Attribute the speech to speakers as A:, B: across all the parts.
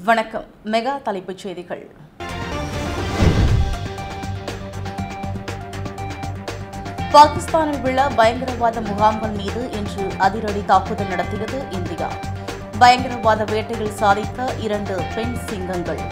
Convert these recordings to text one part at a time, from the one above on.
A: வணக்கம். மெகா தலைப்புச் செய்திகள். பாகிஸ்தானில் உள்ள பயங்கரவாத முகாம்கள் மீது இன்று அதிரடி தாக்குதல் நடத்தியது இந்தியா. பயங்கரவாத வேட்டையில் சாதித்த 2 பெண் சிங்கங்கள்.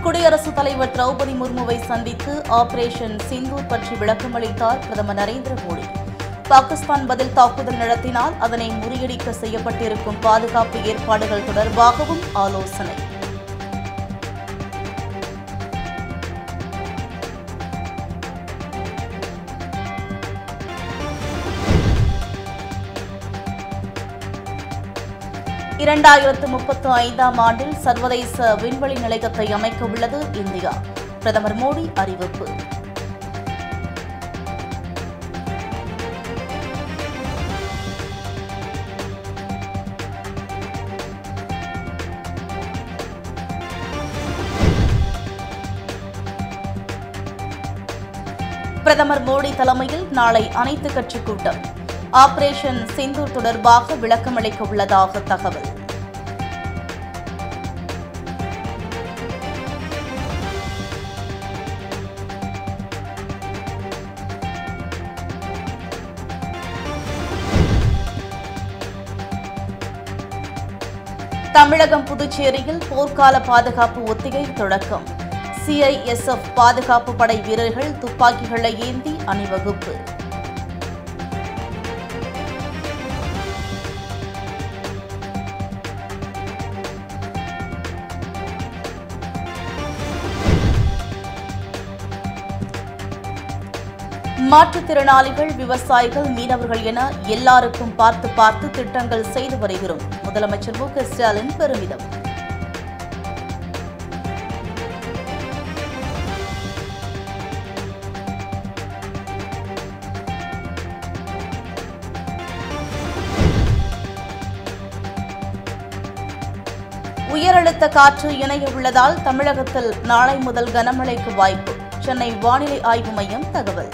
A: குடியரசுத் தலைவர் திரௌபதி முர்முவை சந்தித்து ஆபரேஷன் சிந்தூர் பற்றி விளக்கமளித்தார் பிரதமர் நரேந்திர மோடி. பாகிஸ்தான் பதில் தாக்குதல் நடத்தினால் அதனை முறியடிக்க செய்யப்பட்டிருக்கும் பாதுகாப்பு ஏற்பாடுகள் தொடர்பாகவும் ஆலோசனை. ஆண்டில் சர்வதேச விண்வெளி நிலையத்தை அமைக்க உள்ளது இந்தியா. பிரதமர் மோடி அறிவிப்பு. பிரதமர் மோடி தலைமையில் நாளை அனைத்துக் கட்சி கூட்டம். ஆபரேஷன் சிந்தூர் தொடர்பாக விளக்கமளிக்க உள்ளதாக தகவல். தமிழகம் புதுச்சேரியில் போர்க்கால பாதுகாப்பு ஒத்திகை தொடக்கம். சிஐஎஸ்எஃப் பாதுகாப்பு படை வீரர்கள் துப்பாக்கிகளை ஏந்தி அணிவகுப்பு. மாற்றுத்திறனாளிகள், விவசாயிகள், மீனவர்கள் என எல்லாருக்கும் பார்த்து திட்டங்கள் செய்து வருகிறோம். முதலமைச்சர் மு.க. ஸ்டாலின் பெருமிதம். உயரழுத்த காற்று இணைய உள்ளதால் தமிழகத்தில் நாளை முதல் கனமழைக்கு வாய்ப்பு. சென்னை வானிலை ஆய்வு மையம் தகவல்.